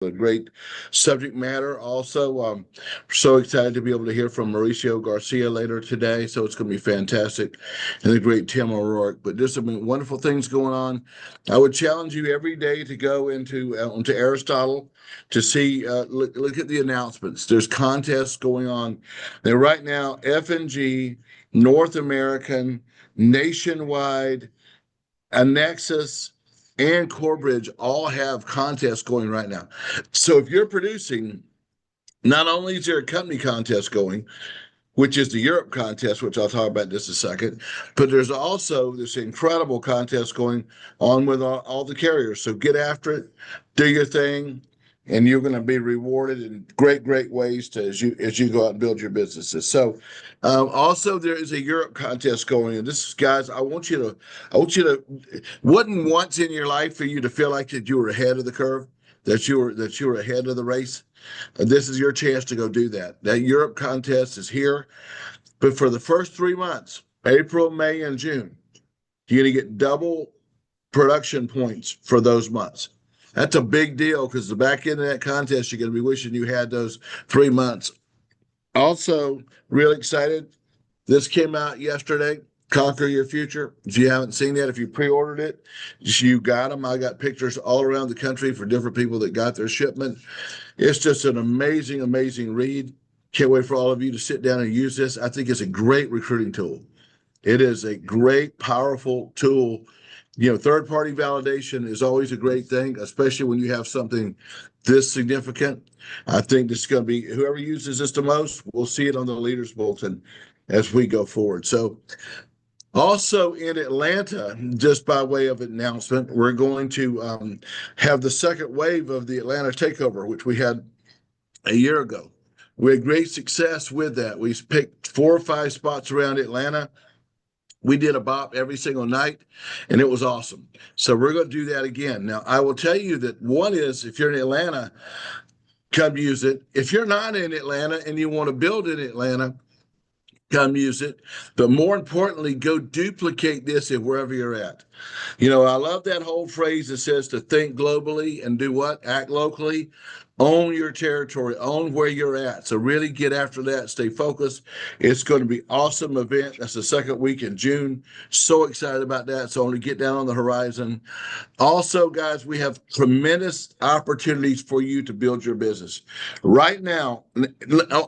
A great subject matter. Also, so excited to be able to hear from Mauricio Garcia later today. So it's going to be fantastic, and the great Tim O'Rourke. But there's some wonderful things going on. I would challenge you every day to go into Aristotle to see look at the announcements. There's contests going on. Now, right now, F&G, North American, Nationwide, Annexus, and Corebridge all have contests going right now. So if you're producing, not only is there a company contest going, which is the Europe contest, which I'll talk about in just a second, but there's also this incredible contest going on with all the carriers. So get after it, do your thing, and you're going to be rewarded in great ways as you go out and build your businesses. So also there is a Europe contest going, and this is, guys, I want you to wouldn't once in your life for you to feel like that you were ahead of the curve, that you were ahead of the race. This is your chance to go do that. That Europe contest is here, but for the first 3 months, April, May, and June, you're going to get double production points for those months. That's a big deal because the back end of that contest, you're going to be wishing you had those 3 months. Also, really excited. This came out yesterday. Conquer Your Future. If you haven't seen that, if you pre-ordered it, you got them. I got pictures all around the country for different people that got their shipment. It's just an amazing read. Can't wait for all of you to sit down and use this. I think it's a great recruiting tool. It is a great, powerful tool. Third-party validation is always a great thing, especially when you have something this significant. I think this is going to be, whoever uses this the most, we'll see it on the Leaders Bulletin as we go forward. So also in Atlanta, just by way of announcement, we're going to have the second wave of the Atlanta Takeover, which we had a year ago. We had great success with that. We picked 4 or 5 spots around Atlanta. We did a bop every single night, and it was awesome. So we're going to do that again. Now, I will tell you that one is, if you're in Atlanta, come use it. If you're not in Atlanta and you want to build in Atlanta, come use it. But more importantly, go duplicate this at wherever you're at. I love that whole phrase that says to think globally and do what? Act locally. Own your territory, own where you're at. So really get after that, stay focused. It's going to be an awesome event. That's the second week in June. So excited about that. So only get down on the horizon. Also, guys, we have tremendous opportunities for you to build your business. Right now,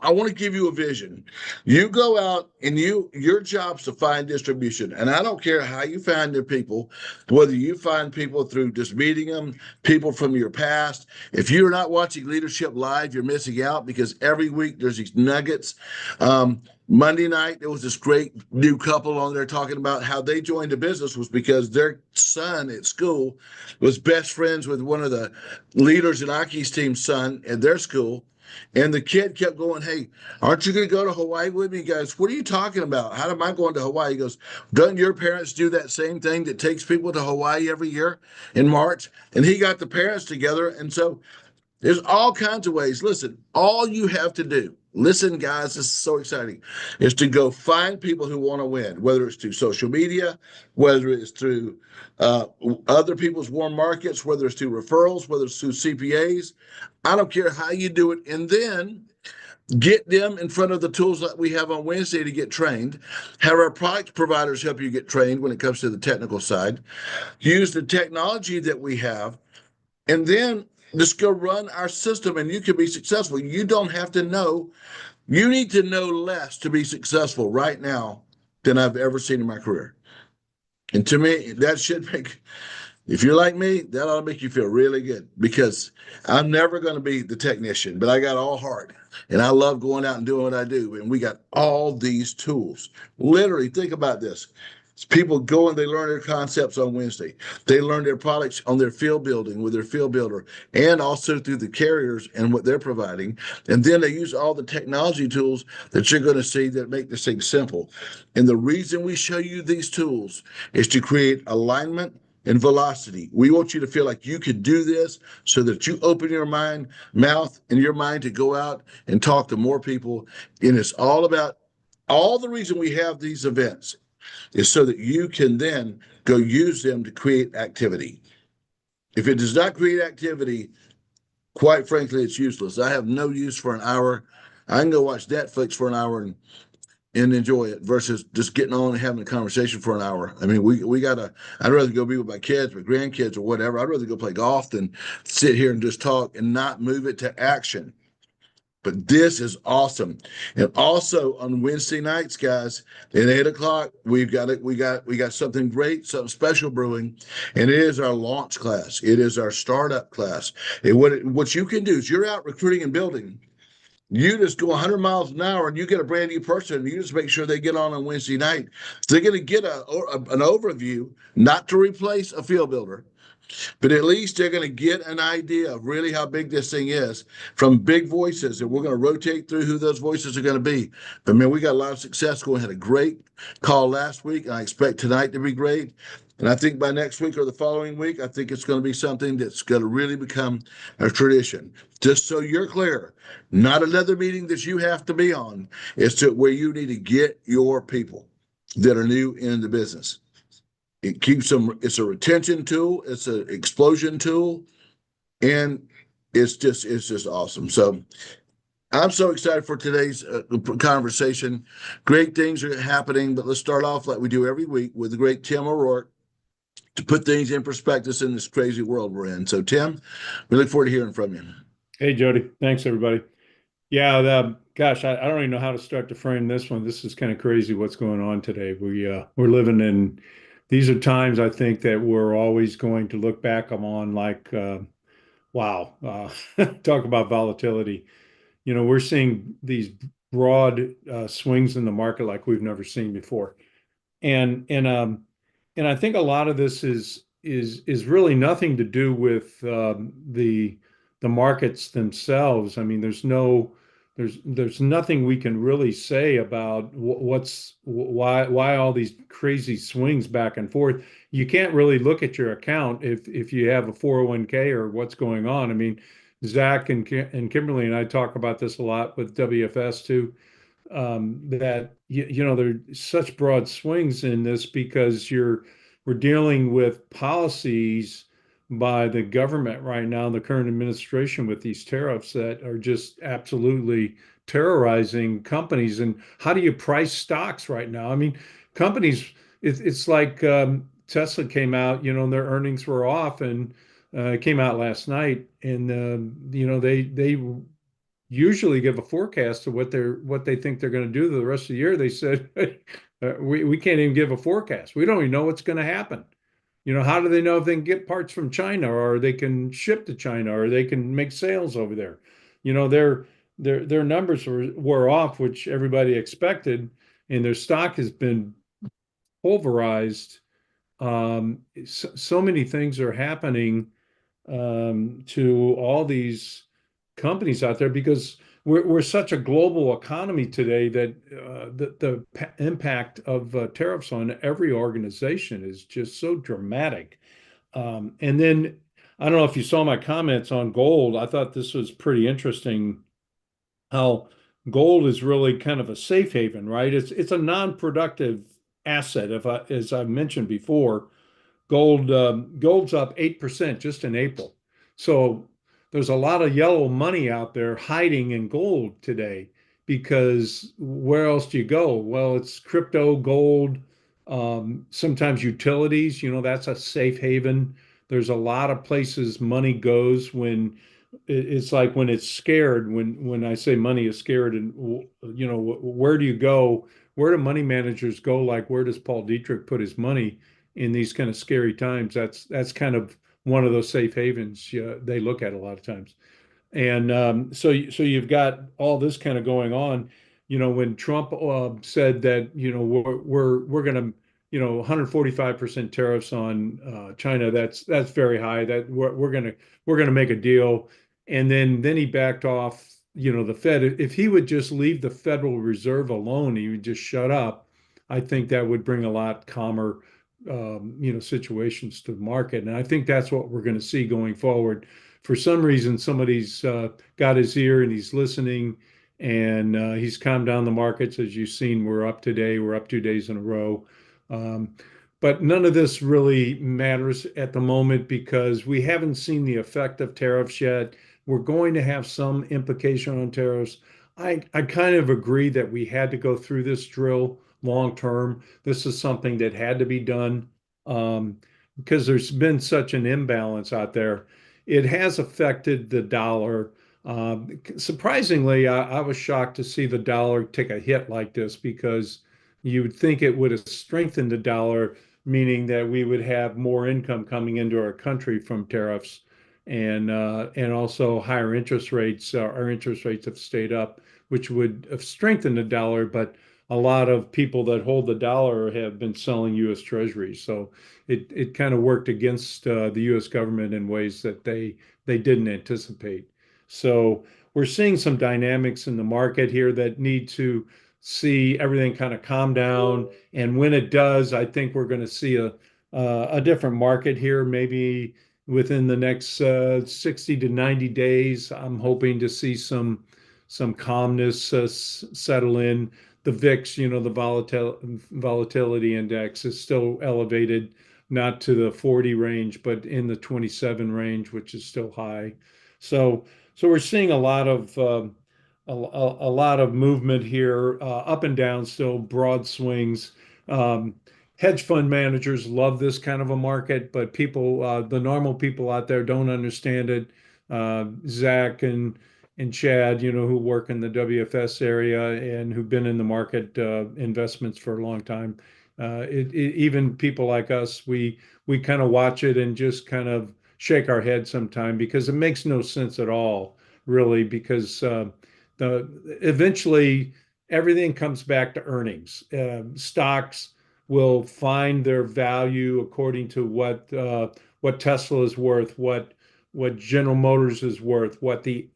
I want to give you a vision. You go out and your job's to find distribution. And I don't care how you find your people, whether you find people through just meeting them, people from your past. If you're not watching Leadership Live, you're missing out, because every week there's these nuggets. Monday night, there was this great new couple on there talking about how they joined the business was because their son at school was best friends with one of the leaders in Aki's team's son at their school. And the kid kept going, "Hey, aren't you going to go to Hawaii with me?" He goes, "What are you talking about? How am I going to Hawaii?" He goes, "Doesn't your parents do that same thing that takes people to Hawaii every year in March?" And he got the parents together. And so there's all kinds of ways. Listen, all you have to do, listen, guys, this is so exciting, is to go find people who want to win, whether it's through social media, whether it's through other people's warm markets, whether it's through referrals, whether it's through CPAs. I don't care how you do it. And then get them in front of the tools that we have on Wednesday to get trained. Have our product providers help you get trained when it comes to the technical side. Use the technology that we have, and then just go run our system, and you can be successful. You don't have to know. You need to know less to be successful right now than I've ever seen in my career. And to me, that should make, if you're like me, that ought to make you feel really good, because I'm never going to be the technician, but I got all heart, and I love going out and doing what I do. And we got all these tools. Literally, think about this. People go and they learn their concepts on Wednesday. They learn their products on their field building with their field builder, and also through the carriers and what they're providing. And then they use all the technology tools that you're going to see that make this thing simple. And the reason we show you these tools is to create alignment and velocity. We want you to feel like you can do this so that you open your mouth and your mind to go out and talk to more people. And it's all about, all the reason we have these events is so that you can then go use them to create activity. If it does not create activity, quite frankly, it's useless. I have no use for an hour. I can go watch Netflix for an hour and enjoy it versus just getting on and having a conversation for an hour. I mean, we gotta. I'd rather go be with my kids, my grandkids, or whatever. I'd rather go play golf than sit here and just talk and not move it to action. But this is awesome. And also on Wednesday nights, guys, at 8 o'clock, we've got it. We got something great, something special brewing, and it is our launch class. It is our startup class. And what you can do is you're out recruiting and building. You just go 100 miles an hour and you get a brand new person. And you just make sure they get on Wednesday night. So they're going to get an overview, not to replace a field builder, but at least they're going to get an idea of really how big this thing is from big voices. And we're going to rotate through who those voices are going to be. But man, we got a lot of success going. Had a great call last week, and I expect tonight to be great. And I think by next week or the following week, I think it's going to be something that's going to really become a tradition. Just so you're clear, not another meeting that you have to be on. It's to where you need to get your people that are new in the business. It keeps them. It's a retention tool. It's an explosion tool, and it's just awesome. So I'm so excited for today's conversation. Great things are happening, but let's start off like we do every week with the great Tim O'Rourke to put things in perspective in this crazy world we're in. So Tim, we look forward to hearing from you. Hey, Jody. Thanks, everybody. Yeah, gosh, I don't even know how to start to frame this one. This is kind of crazy what's going on today. We're living in these are times I think that we're always going to look back on like, wow, talk about volatility. We're seeing these broad swings in the market like we've never seen before. And I think a lot of this is really nothing to do with the markets themselves. I mean, there's nothing we can really say about why all these crazy swings back and forth. You can't really look at your account if you have a 401k or what's going on. I mean, Zach and Kimberly and I talk about this a lot with WFS too, that there are such broad swings in this because we're dealing with policies by the government right now, the current administration, with these tariffs that are just absolutely terrorizing companies. And how do you price stocks right now? I mean, companies, it's like Tesla came out, their earnings were off, and it came out last night, and they usually give a forecast of what they think they're going to do the rest of the year. They said we can't even give a forecast. We don't even know what's going to happen. How do they know if they can get parts from China, or they can ship to China, or they can make sales over there? Their numbers were off, which everybody expected, and their stock has been pulverized. So many things are happening to all these companies out there because we're such a global economy today that the impact of tariffs on every organization is just so dramatic. And then I don't know if you saw my comments on gold. I thought this was pretty interesting how gold is really kind of a safe haven, right? It's a non-productive asset. As I mentioned before, gold's up 8% just in April. So there's a lot of yellow money out there hiding in gold today because where else do you go? Well, it's crypto, gold, sometimes utilities, that's a safe haven. There's a lot of places money goes when it's like when it's scared, when I say money is scared, and where do you go? Where do money managers go? Like, where does Paul Dietrich put his money in these kind of scary times? That's kind of one of those safe havens they look at a lot of times. And so you've got all this kind of going on. When Trump said that we're going to 145% tariffs on China, that's very high. That we're gonna make a deal, and then he backed off. The Fed. If he would just leave the Federal Reserve alone, he would just shut up. I think that would bring a lot calmer situations to the market. And I think that's what we're going to see going forward. For some reason, somebody's got his ear and he's listening, and he's calmed down the markets. As you've seen, we're up today. We're up 2 days in a row. Um, but none of this really matters at the moment because we haven't seen the effect of tariffs yet. we're going to have some implication on tariffs. I kind of agree that we had to go through this drill long term. This is something that had to be done um, because there's been such an imbalance out there. It has affected the dollar. Surprisingly, I was shocked to see the dollar take a hit like this because you would think it would have strengthened the dollar, meaning that we would have more income coming into our country from tariffs and also higher interest rates. Our interest rates have stayed up, which would have strengthened the dollar, but a lot of people that hold the dollar have been selling U.S. Treasuries, so it kind of worked against the U.S. government in ways that they didn't anticipate. So we're seeing some dynamics in the market here that need to see everything kind of calm down. And when it does, I think we're going to see a different market here, maybe within the next 60 to 90 days. I'm hoping to see some calmness settle in. The VIX, the volatility index is still elevated, not to the 40 range, but in the 27 range, which is still high. So, so we're seeing a lot of movement here, up and down, still broad swings. Um, Hedge fund managers love this kind of a market, but the normal people out there don't understand it. Zach and Chad, who work in the WFS area and who've been in the market investments for a long time. Even people like us, we kind of watch it and just kind of shake our head sometime because it makes no sense at all, really, because eventually everything comes back to earnings. Stocks will find their value according to what Tesla is worth, what General Motors is worth, what the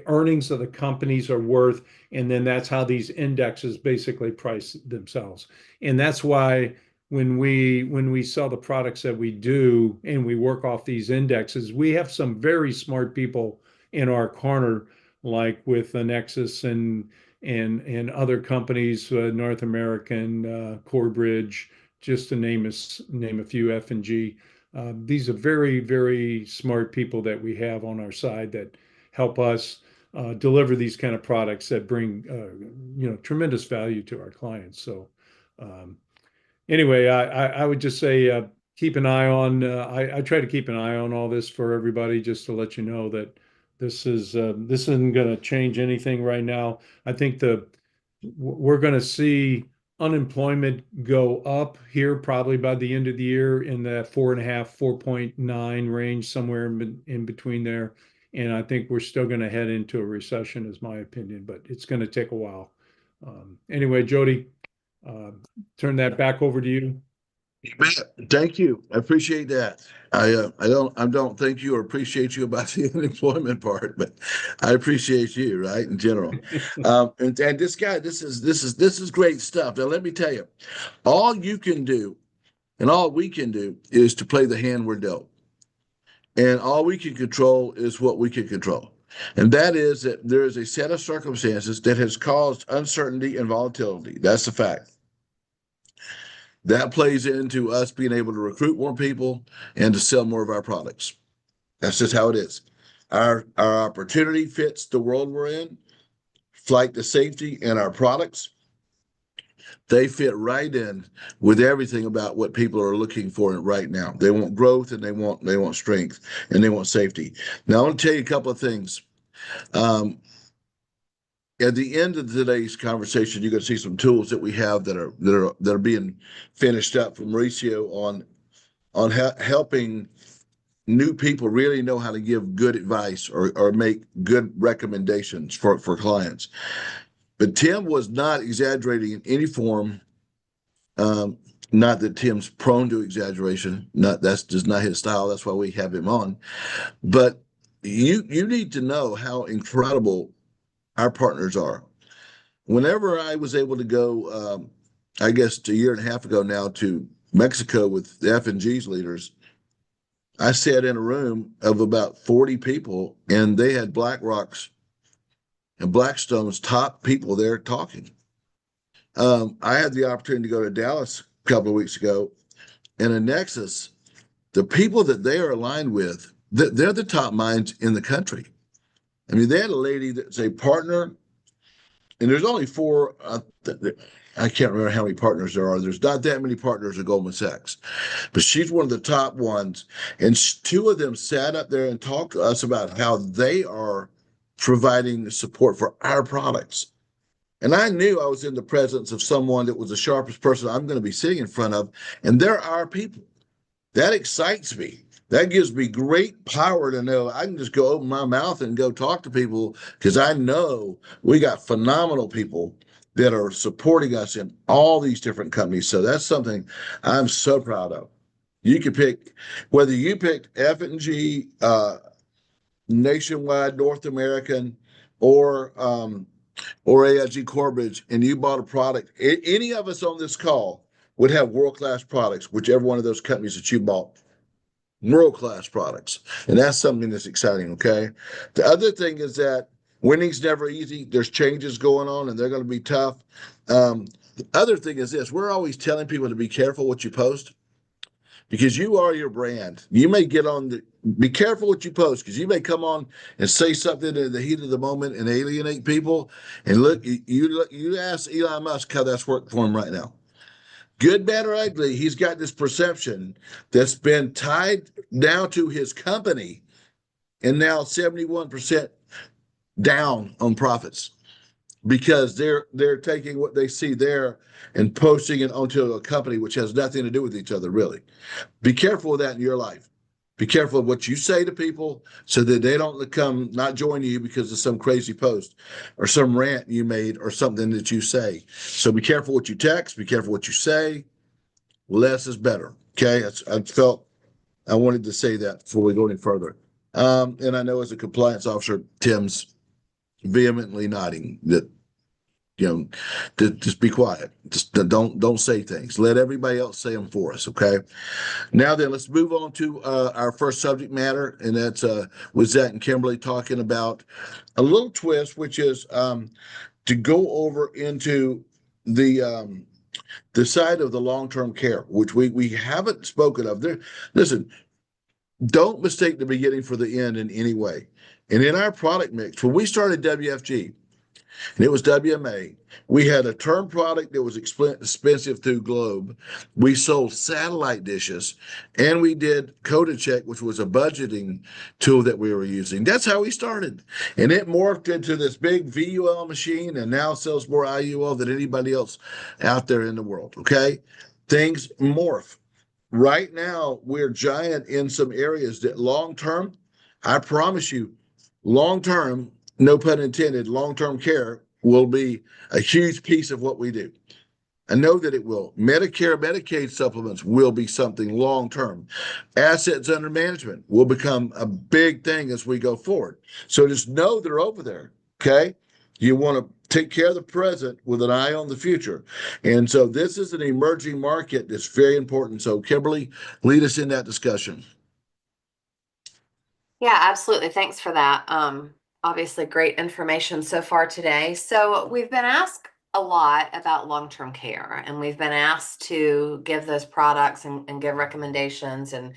earnings of the companies are worth, and then that's how these indexes basically price themselves. And that's why when we sell the products that we do and we work off these indexes, we have some very smart people in our corner, like with Nexus and other companies, North American, Corebridge, just to name a few, F&G. These are very, very smart people that we have on our side that help us deliver these kind of products that bring tremendous value to our clients. So um, anyway, I would just say keep an eye on. I try to keep an eye on all this for everybody, just to let you know that this isn't going to change anything right now. I think we're going to see unemployment go up here probably by the end of the year in the 4.5, 4.9 range, somewhere in between there. And I think we're still going to head into a recession, is my opinion, but it's going to take a while. Anyway, Jody, uh, turn that back over to you. You bet. Thank you. I appreciate that. I don't thank you or appreciate you about the unemployment part, but I appreciate you, right, in general. And this guy, this is great stuff. Now let me tell you, all you can do and all we can do is to play the hand we're dealt. And all we can control is what we can control. And that is that there is a set of circumstances that has caused uncertainty and volatility. That's the fact. That plays into us being able to recruit more people and to sell more of our products. That's just how it is. Our opportunity fits the world we're in, flight to safety, and our products. They fit right in with everything about what people are looking for right now. They want growth and they want strength and they want safety. Now I want to tell you a couple of things. Um, at the end of today's conversation, you're going to see some tools that we have that are being finished up from Mauricio on helping new people really know how to give good advice or make good recommendations for clients. But Tim was not exaggerating in any form. Um, Not that Tim's prone to exaggeration. That's just not his style. That's why we have him on. But you need to know how incredible our partners are. Whenever I was able to go, I guess a year and a half ago now, to Mexico with the F&G's leaders, I sat in a room of about 40 people, and they had BlackRock's and Blackstone's top people there talking. I had the opportunity to go to Dallas a couple of weeks ago, and in Nexus, the people that they are aligned with, they're the top minds in the country. I mean, they had a lady that's a partner, and there's only four. I can't remember how many partners there are. There's not that many partners at Goldman Sachs, but she's one of the top ones. And two of them sat up there and talked to us about how they are providing support for our products. And I knew I was in the presence of someone that was the sharpest person I'm going to be sitting in front of, and they're our people. That excites me. That gives me great power to know I can just go open my mouth and go talk to people because I know we got phenomenal people that are supporting us in all these different companies. So that's something I'm so proud of. You could pick whether you picked F&G, Nationwide, North American, or AIG Corbridge, and you bought a product. Any of us on this call would have world-class products, whichever one of those companies that you bought, world-class products. And that's something that's exciting, okay? The other thing is that winning's never easy. There's changes going on, and they're going to be tough. The other thing is this. We're always telling people to be careful what you post because you are your brand. You may get on the, be careful what you post because you may come on and say something in the heat of the moment and alienate people. And look, you ask Elon Musk how that's working for him right now. Good, bad, or ugly, he's got this perception that's been tied down to his company and now 71% down on profits because they're taking what they see there and posting it onto a company which has nothing to do with each other, really. Be careful of that in your life. Be careful of what you say to people so that they don't come not join you because of some crazy post or some rant you made or something that you say. So be careful what you text, be careful what you say. Less is better. Okay. I felt I wanted to say that before we go any further. And I know as a compliance officer, Tim's vehemently nodding that just be quiet. Just don't say things. Let everybody else say them for us. Okay. Now then, let's move on to our first subject matter, and that's with Zach and Kimberly talking about a little twist, which is to go over into the side of the long-term care, which we haven't spoken of. There, listen, don't mistake the beginning for the end in any way. And in our product mix, when we started WFG, and it was WMA. We had a term product that was expensive through Globe. We sold satellite dishes, and we did CodaCheck, which was a budgeting tool that we were using. That's how we started. And it morphed into this big VUL machine and now sells more IUL than anybody else out there in the world. Okay. Things morph. Right now, we're giant in some areas that long term, I promise you, long term, no pun intended, long-term care will be a huge piece of what we do. I know that it will. Medicare, Medicaid supplements will be something long-term. Assets under management will become a big thing as we go forward. So just know they're over there, okay? You want to take care of the present with an eye on the future. And so this is an emerging market that's very important. So Kimberly, lead us in that discussion. Yeah, absolutely. Thanks for that. Obviously great information so far today. So we've been asked a lot about long-term care, and we've been asked to give those products and give recommendations and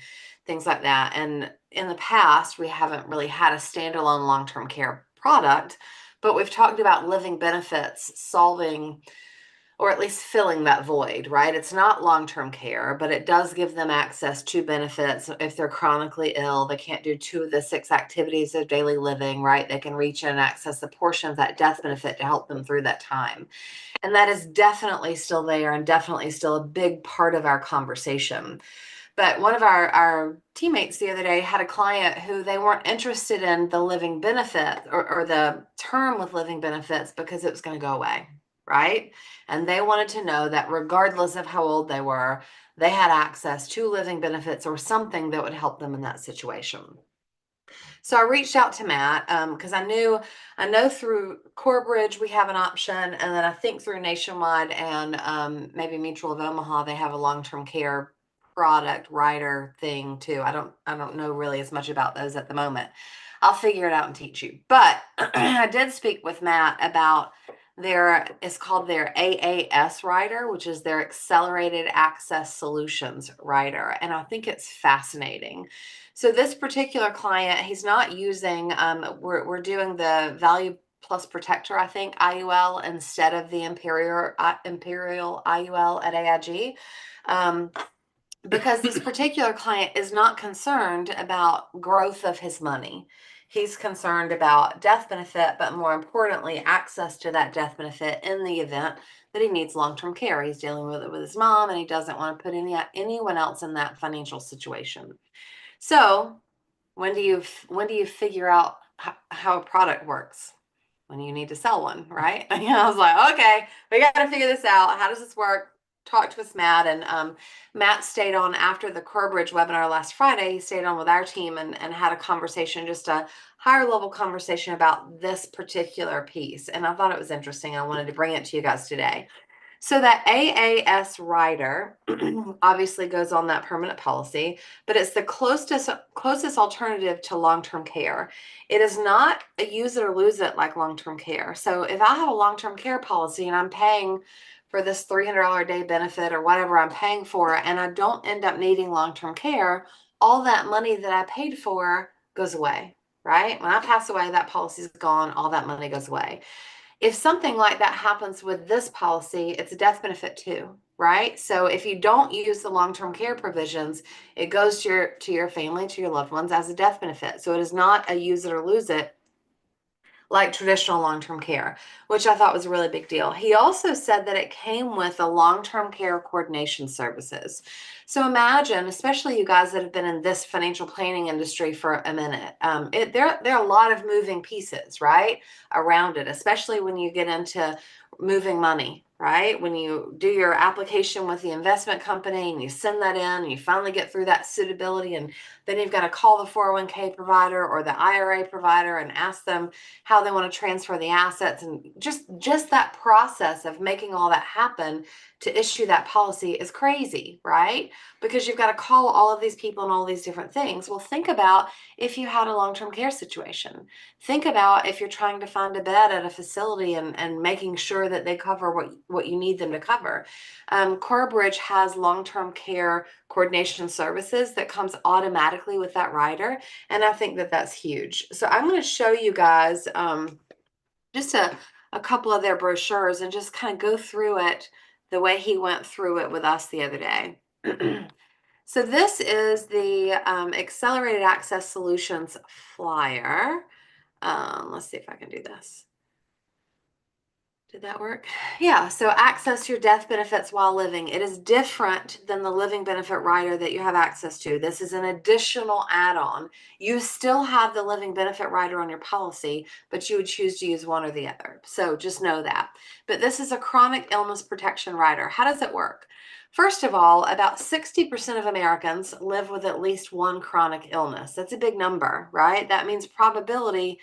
things like that. And in the past, we haven't really had a standalone long-term care product, but we've talked about living benefits solving or at least filling that void, right? It's not long-term care, but it does give them access to benefits. If they're chronically ill, they can't do 2 of the 6 activities of daily living, right? They can reach in and access a portion of that death benefit to help them through that time. And that is definitely still there and definitely still a big part of our conversation. But one of our teammates the other day had a client who they weren't interested in the living benefit or the term with living benefits because it was going to go away, right? And they wanted to know that regardless of how old they were, they had access to living benefits or something that would help them in that situation. So I reached out to Matt because I know through Corbridge we have an option, and then I think through Nationwide and maybe Mutual of Omaha they have a long-term care product rider thing too. I don't know really as much about those at the moment. I'll figure it out and teach you. But I did speak with Matt about it's called their AAS rider, which is their Accelerated Access Solutions rider. And I think it's fascinating So this particular client, he's not using, we're doing the Value Plus Protector, I think, IUL instead of the Imperial IUL at AIG. Because this particular client is not concerned about growth of his money. He's concerned about death benefit, but more importantly, access to that death benefit in the event that he needs long-term care. He's dealing with it with his mom, and he doesn't want to put anyone else in that financial situation. So when do you figure out how a product works? When you need to sell one, right? I was like, okay, we got to figure this out. How does this work? Talked with Matt, and Matt stayed on after the Corebridge webinar last Friday. He stayed on with our team and had a conversation, just a higher level conversation about this particular piece. And I thought it was interesting. I wanted to bring it to you guys today. So that AAS rider obviously goes on that permanent policy, but it's the closest alternative to long-term care. It is not a use it or lose it like long-term care. So if I have a long-term care policy and I'm paying for this $300 a day benefit or whatever I'm paying for, and I don't end up needing long-term care, all that money that I paid for goes away, right? When I pass away, that policy's gone, all that money goes away. If something like that happens with this policy, it's a death benefit too, right? So if you don't use the long-term care provisions, it goes to your family, to your loved ones as a death benefit. So it is not a use it or lose it like traditional long-term care, which I thought was a really big deal. He also said that it came with the long-term care coordination services. So imagine, especially you guys that have been in this financial planning industry for a minute, there are a lot of moving pieces, right, around it, especially when you get into moving money, right? When you do your application with the investment company and you send that in and you finally get through that suitability, and then you've got to call the 401k provider or the IRA provider and ask them how they want to transfer the assets, and just that process of making all that happen to issue that policy is crazy, right? Because you've got to call all of these people and all these different things. Well, think about if you had a long-term care situation. Think about if you're trying to find a bed at a facility and making sure that they cover what you need them to cover. Corebridge has long-term care coordination services that comes automatically with that rider, and I think that that's huge. So I'm going to show you guys just a couple of their brochures and just kind of go through it the way he went through it with us the other day. So this is the Accelerated Access Solutions flyer. Let's see if I can do this. Did that work? Yeah, so access to your death benefits while living. It is different than the living benefit rider that you have access to. This is an additional add-on. You still have the living benefit rider on your policy, but you would choose to use one or the other. So just know that. But this is a chronic illness protection rider. How does it work? First of all, about 60% of Americans live with at least one chronic illness. That's a big number, right? That means probability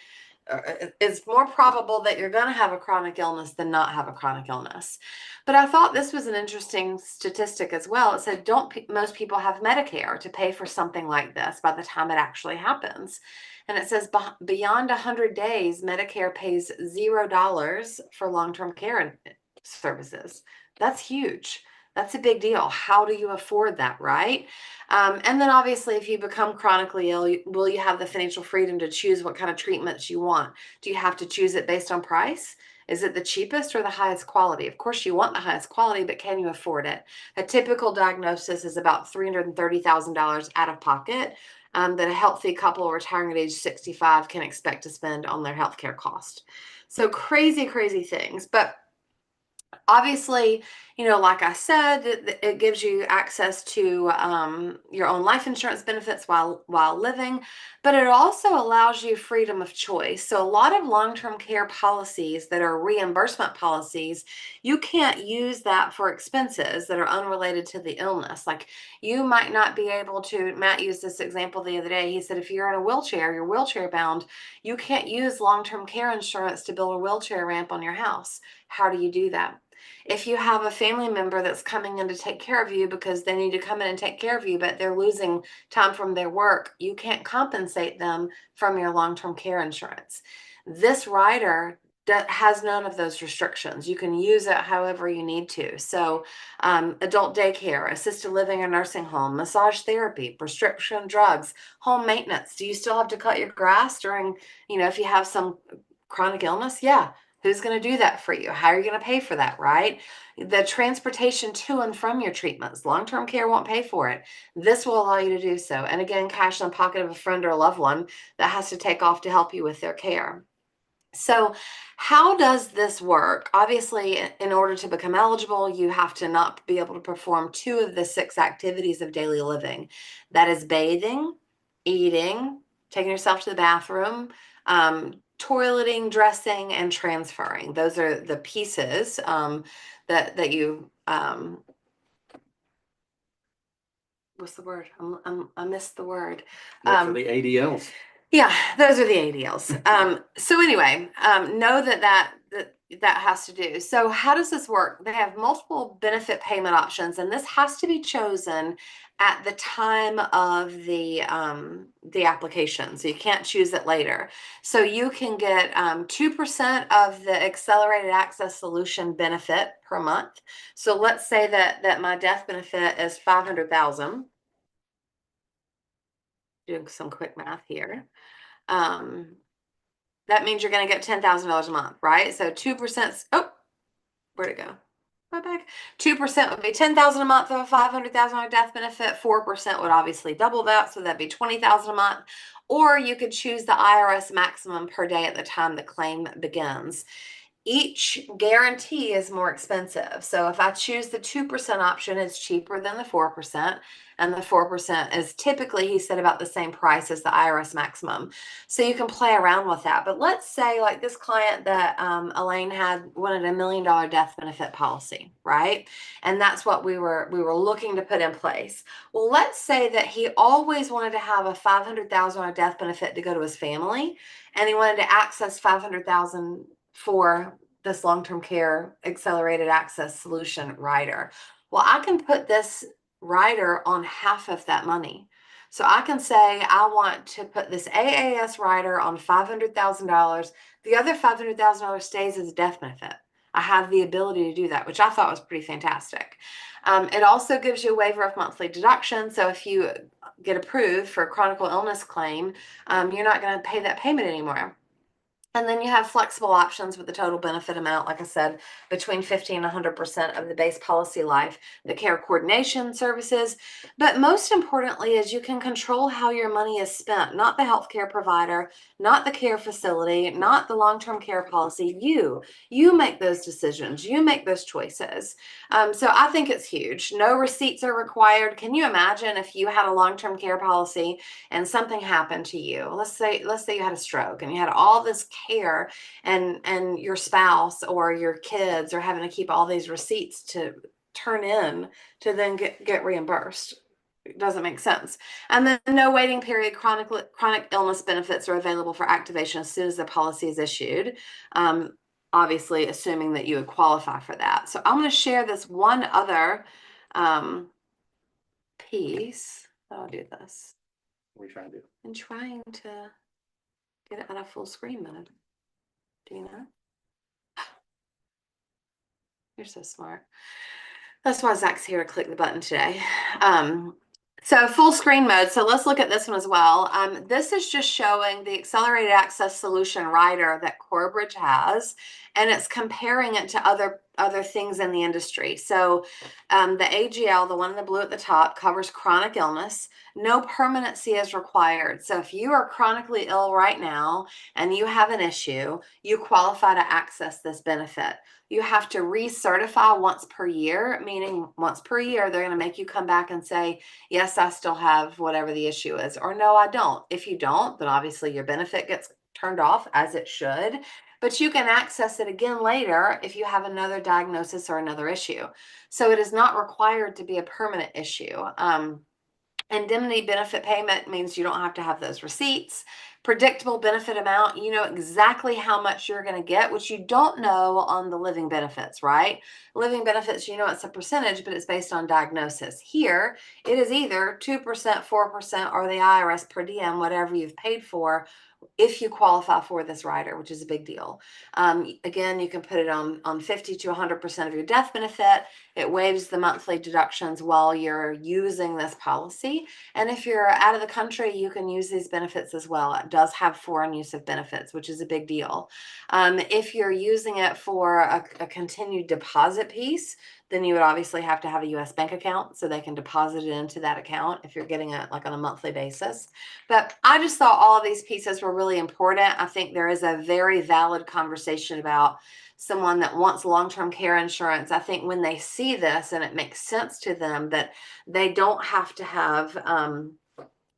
it's more probable that you're going to have a chronic illness than not have a chronic illness. But I thought this was an interesting statistic as well. It said, don't most people have Medicare to pay for something like this by the time it actually happens? And it says beyond 100 days, Medicare pays $0 for long-term care services. That's huge. That's a big deal. How do you afford that, right? And then obviously, if you become chronically ill, will you have the financial freedom to choose what kind of treatments you want? Do you have to choose it based on price? Is it the cheapest or the highest quality? Of course, you want the highest quality, but can you afford it? A typical diagnosis is about $330,000 out of pocket that a healthy couple retiring at age 65 can expect to spend on their healthcare cost. So crazy, crazy things. But obviously, like I said, it gives you access to your own life insurance benefits while living, but it also allows you freedom of choice. So a lot of long-term care policies that are reimbursement policies, you can't use that for expenses that are unrelated to the illness. Like you might not be able to, Matt used this example the other day. He said, if you're in a wheelchair, you're wheelchair bound, you can't use long-term care insurance to build a wheelchair ramp on your house. How do you do that? If you have a family member that's coming in to take care of you because they need to come in and take care of you, but they're losing time from their work, you can't compensate them from your long-term care insurance. This rider that has none of those restrictions. You can use it however you need to. So, adult daycare, assisted living or nursing home, massage therapy, prescription drugs, home maintenance. Do you still have to cut your grass during, if you have some chronic illness? Yeah. Who's going to do that for you? How are you going to pay for that, right? The transportation to and from your treatments. Long-term care won't pay for it. This will allow you to do so. And again, cash in the pocket of a friend or a loved one that has to take off to help you with their care. So, how does this work? Obviously, in order to become eligible, you have to not be able to perform 2 of the 6 activities of daily living. That is bathing, eating, taking yourself to the bathroom, toileting, dressing, and transferring. Those are the pieces that you what's the word? I missed the word. Look for the ADLs. Yeah, those are the ADLs. So anyway, know that has to do. So how does this work? They have multiple benefit payment options, and this has to be chosen at the time of the application. So you can't choose it later. So you can get 2% of the accelerated access solution benefit per month. So let's say that my death benefit is 500,000. Doing some quick math here. That means you're going to get $10,000 a month, right? So 2%, oh, where'd it go? Right back. 2% would be $10,000 a month of a $500,000 death benefit. 4% would obviously double that, so that'd be $20,000 a month. Or you could choose the IRS maximum per day at the time the claim begins. Each guarantee is more expensive. So if I choose the 2% option, it's cheaper than the 4%. And the 4% is typically, he said, about the same price as the IRS maximum. So you can play around with that. But let's say, like this client that Elaine wanted $1 million death benefit policy, right? And that's what we were looking to put in place. Well, let's say that he always wanted to have a $500,000 death benefit to go to his family, and he wanted to access $500,000 for this long-term care accelerated access solution rider. Well, I can put this rider on half of that money. So I can say, I want to put this AAS rider on $500,000. The other $500,000 stays as a death benefit. I have the ability to do that, which I thought was pretty fantastic. It also gives you a waiver of monthly deduction. So if you get approved for a chronic illness claim, you're not going to pay that payment anymore. And then you have flexible options with the total benefit amount, like I said, between 50 and 100% of the base policy life, the care coordination services. But most importantly is you can control how your money is spent, not the healthcare provider, not the care facility, not the long-term care policy. You make those decisions. You make those choices. So I think it's huge. No receipts are required. Can you imagine if you had a long-term care policy and something happened to you? Let's say you had a stroke and you had all this care, and your spouse or your kids are having to keep all these receipts to turn in to then get reimbursed. It doesn't make sense. And then no waiting period. Chronic illness benefits are available for activation as soon as the policy is issued. Obviously, assuming that you would qualify for that. So I'm going to share this one other piece. I'll do this. What are you trying to do? I'm trying to get it out of full screen mode. Do you know? You're so smart. That's why Zach's here to click the button today. So full screen mode. So let's look at this one as well. This is just showing the accelerated access solution rider that Corebridge has, and it's comparing it to other things in the industry. So the AGL, the one in the blue at the top, covers chronic illness. No permanency is required. So if you are chronically ill right now and you have an issue, you qualify to access this benefit. You have to recertify once per year, meaning once per year, they're going to make you come back and say, yes, I still have whatever the issue is, or no, I don't. If you don't, then obviously your benefit gets turned off, as it should, but you can access it again later if you have another diagnosis or another issue. So it is not required to be a permanent issue. Indemnity benefit payment means you don't have to have those receipts. Predictable benefit amount, you know exactly how much you're going to get, which you don't know on the living benefits, right? Living benefits, you know it's a percentage, but it's based on diagnosis. Here, it is either 2%, 4%, or the IRS per diem, whatever you've paid for if you qualify for this rider, which is a big deal. Again, you can put it on 50 to 100% of your death benefit. It waives the monthly deductions while you're using this policy. And if you're out of the country, you can use these benefits as well. It does have foreign use of benefits, which is a big deal. If you're using it for a continued deposit piece, then you would obviously have to have a US bank account so they can deposit it into that account if you're getting it like on a monthly basis. But I just thought all of these pieces were really important. I think there is a very valid conversation about someone that wants long-term care insurance. I think when they see this and it makes sense to them that they don't have to have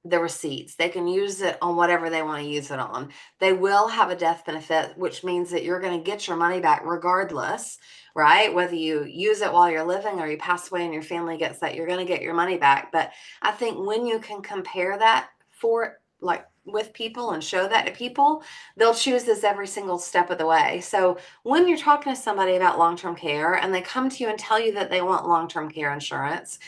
the receipts. They can use it on whatever they want to use it on. They will have a death benefit, which means that you're going to get your money back regardless, right? Whether you use it while you're living or you pass away and your family gets that, you're going to get your money back. But I think when you can compare that with people and show that to people, they'll choose this every single step of the way. So when you're talking to somebody about long-term care and they come to you and tell you that they want long-term care insurance,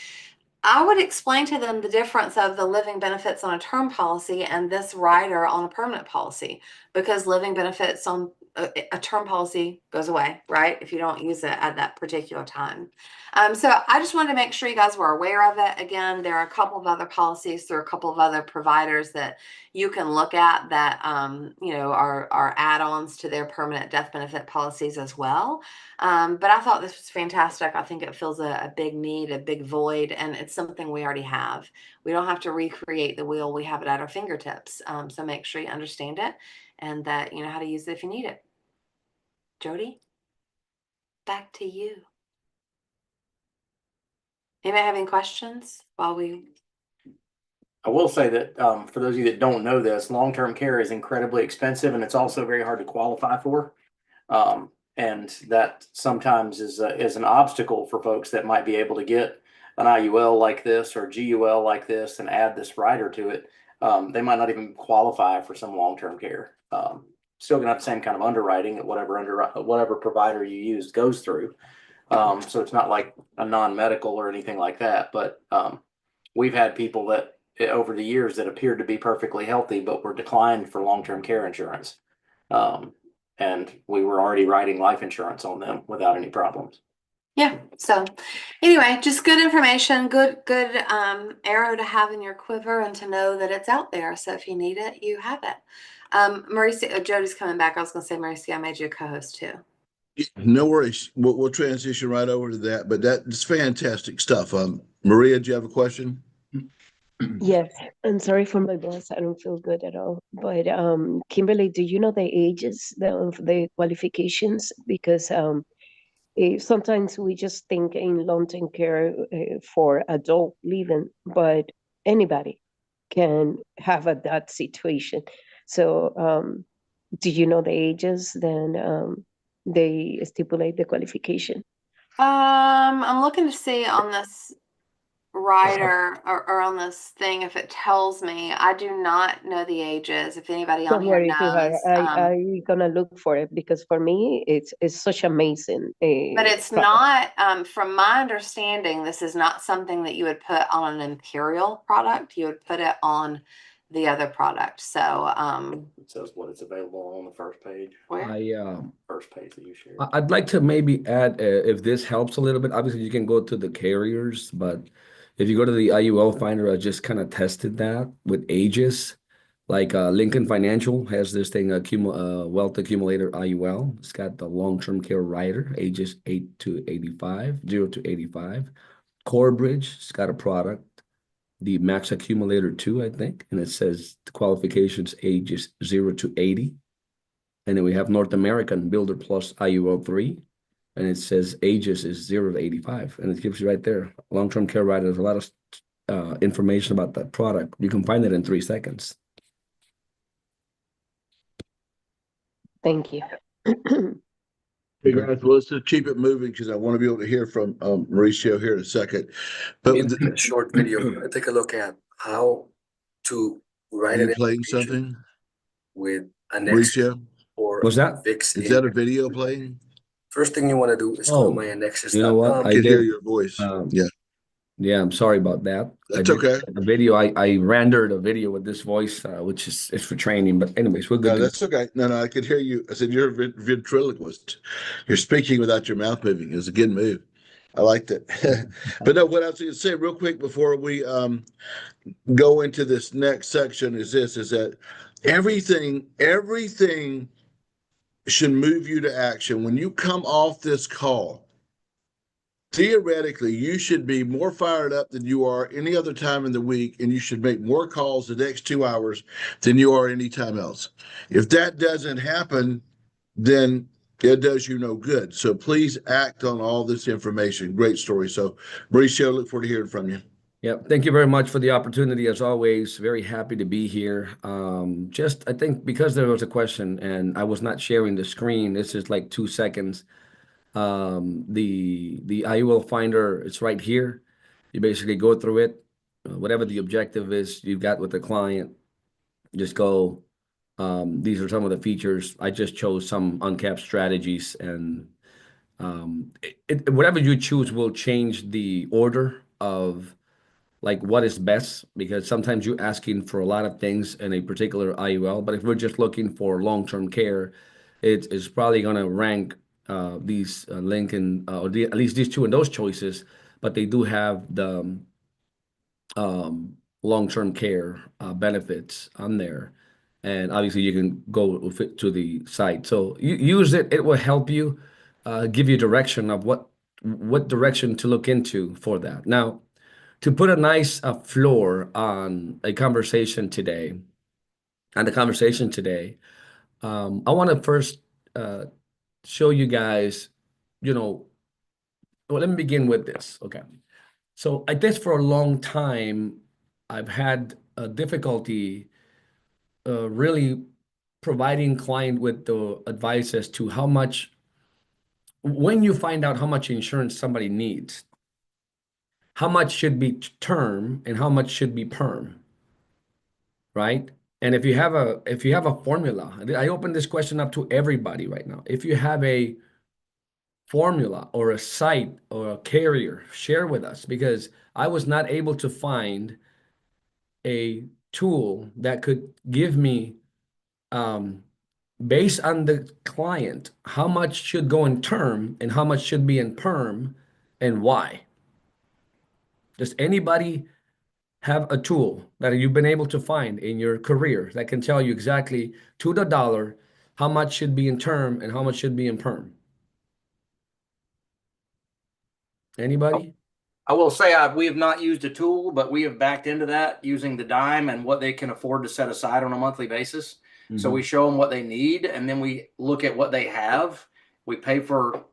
I would explain to them the difference of the living benefits on a term policy and this rider on a permanent policy, because living benefits on a term policy goes away, right? If you don't use it at that particular time. So I just wanted to make sure you guys were aware of it. Again, there are a couple of other policies through a couple of other providers that you can look at that, are add-ons to their permanent death benefit policies as well. But I thought this was fantastic. I think it fills a big need, a big void, and it's something we already have. We don't have to recreate the wheel. We have it at our fingertips. So make sure you understand it and that you know how to use it if you need it. Jody, back to you. Anybody have any questions while we... I will say that for those of you that don't know this, long-term care is incredibly expensive and it's also very hard to qualify for. And that sometimes is an obstacle for folks that might be able to get an IUL like this or GUL like this and add this rider to it. They might not even qualify for some long-term care. Still gonna have the same kind of underwriting that whatever provider you use goes through. So it's not like a non-medical or anything like that. But we've had people that over the years that appeared to be perfectly healthy but were declined for long-term care insurance. And we were already writing life insurance on them without any problems. Yeah. So anyway, just good information, good arrow to have in your quiver and to know that it's out there. So if you need it, you have it. Mauricio, Jody's coming back. I was going to say, Mauricio, I made you a co-host too. No worries. We'll transition right over to that, but that's fantastic stuff. Maria, do you have a question? Yes, I'm sorry for my voice. I don't feel good at all. But Kimberly, do you know the ages of the qualifications? Because sometimes we just think in long-term care for adult living, but anybody can have that situation. So do you know the ages? Then they stipulate the qualification. I'm looking to see on this rider or on this thing if it tells me. I do not know the ages. If anybody on Don't here worry, knows, I'm gonna look for it because for me it's such amazing. but it's product. not. From my understanding, this is not something that you would put on an Imperial product. You would put it on the other product. So It says what it's available on the first page. where? First page that you shared. I'd like to maybe add, if this helps a little bit, obviously you can go to the carriers, but if you go to the IUL finder, I just kind of tested that with ages. Like Lincoln Financial has this thing, Wealth Accumulator IUL. It's got the long-term care rider, ages 8 to 85, 0 to 85. Corebridge, it's got a product, the Max Accumulator 2, I think, and it says the qualifications ages 0 to 80. And then we have North American Builder Plus IUL 3, and it says ages is 0 to 85, and it gives you right there. Long-term care rider, there's a lot of information about that product. You can find it in 3 seconds. Thank you. Hey guys, well, let's just keep it moving because I want to be able to hear from Mauricio here in a second. But In a short video, take a look at how to write you an playing application something, with a Nexus Mauricio? or What's that? Fix. Is that a video playing? First thing you want to do is go to Oh, you know what? mynexus.com. I I could hear did. your voice. Yeah. Yeah, I'm sorry about that. That's okay. The video, I rendered a video with this voice, which is for training. But anyways, we're No, good. that's okay. No, I could hear you. I said you're a ventriloquist. You're speaking without your mouth moving. It's a good move. I liked it. But no, what I was going to say real quick before we go into this next section is that everything should move you to action. When you come off this call, theoretically, you should be more fired up than you are any other time in the week, and you should make more calls the next 2 hours than you are any time else. If that doesn't happen, then it does you no good. So please act on all this information. Great story. So, Mauricio, look forward to hearing from you. Yeah, thank you very much for the opportunity. As always, very happy to be here. I think because there was a question and I was not sharing the screen, this is like 2 seconds. The IUL Finder, it's right here. You basically go through it, whatever the objective is you've got with the client, just go. These are some of the features. I just chose some uncapped strategies, and whatever you choose will change the order of like what is best, because sometimes you're asking for a lot of things in a particular IUL, but if we're just looking for long-term care, it is probably going to rank these Lincoln or at least these two and those choices, but they do have the long-term care benefits on there. And obviously you can go to the site. So you use it. It will help you give you direction of what direction to look into for that. Now, to put a nice floor on a conversation today, I want to first show you guys, well, let me begin with this. Okay. So I guess for a long time, I've had a difficulty really providing client with the advice as to how much, when you find out how much insurance somebody needs, how much should be term and how much should be perm, right? And if you have a formula, I open this question up to everybody right now. If you have a formula or a site or a carrier, share with us, because I was not able to find a tool that could give me, based on the client, how much should go in term and how much should be in perm and why. Does anybody have a tool that you've been able to find in your career that can tell you exactly to the dollar how much should be in term and how much should be in perm? Anybody? I will say we have not used a tool, but we have backed into that using the dime and what they can afford to set aside on a monthly basis. So we show them what they need, and then we look at what they have. We pay for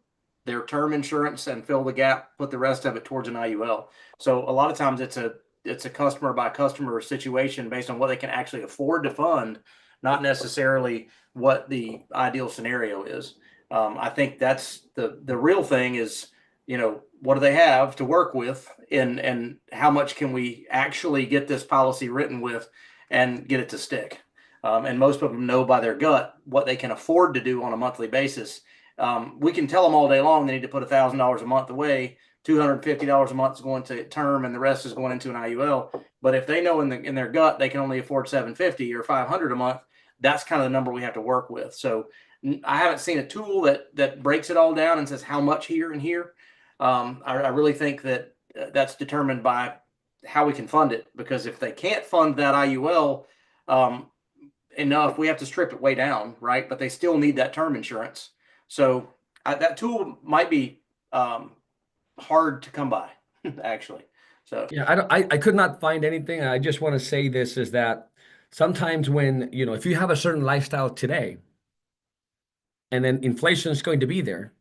their term insurance and fill the gap, put the rest of it towards an IUL. So a lot of times it's a customer by customer situation based on what they can actually afford to fund, not necessarily what the ideal scenario is. I think that's the real thing is, what do they have to work with, and how much can we actually get this policy written with and get it to stick? And most of them know by their gut what they can afford to do on a monthly basis. We can tell them all day long they need to put $1,000 a month away, $250 a month is going to term, and the rest is going into an IUL. But if they know in their gut they can only afford $750 or $500 a month, that's kind of the number we have to work with. So I haven't seen a tool that breaks it all down and says how much here and here. I really think that that's determined by how we can fund it, because if they can't fund that IUL enough, we have to strip it way down, right? But they still need that term insurance. So that tool might be hard to come by, actually. So yeah, I could not find anything. I just want to say this is that sometimes when, if you have a certain lifestyle today, and then inflation is going to be there,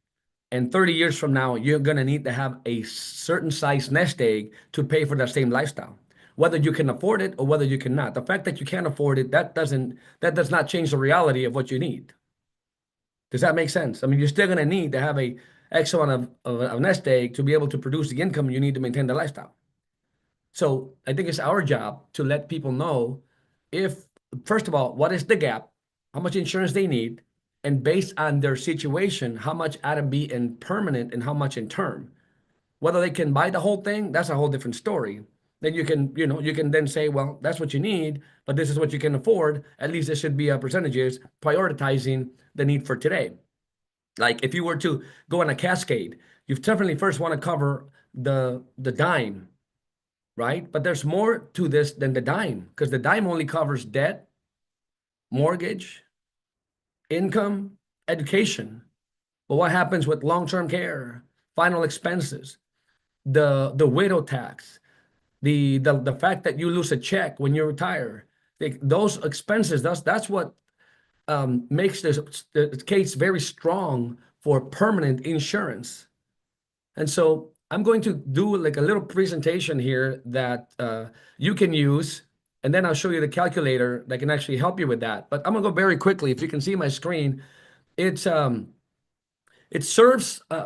and 30 years from now, you're going to need to have a certain size nest egg to pay for that same lifestyle, whether you can afford it or whether you cannot. The fact that you can't afford it, that does not change the reality of what you need. Does that make sense? I mean, you're still going to need to have a X amount of nest egg to be able to produce the income you need to maintain the lifestyle. So I think it's our job to let people know first of all, what is the gap, how much insurance they need, and based on their situation, how much ought to be in permanent and how much in term. Whether they can buy the whole thing, that's a whole different story. Then you can, you can then say, well, that's what you need, but this is what you can afford. At least there should be a percentages prioritizing the need for today. Like if you were to go on a cascade, you definitely first want to cover the dime, right? But there's more to this than the dime, because the dime only covers debt, mortgage, income, education. But what happens with long-term care, final expenses, the widow tax, the fact that you lose a check when you retire, those expenses, that's what makes the case very strong for permanent insurance. And so I'm going to do like a little presentation here that you can use, and then I'll show you the calculator that can actually help you with that. But I'm gonna go very quickly. If you can see my screen, it serves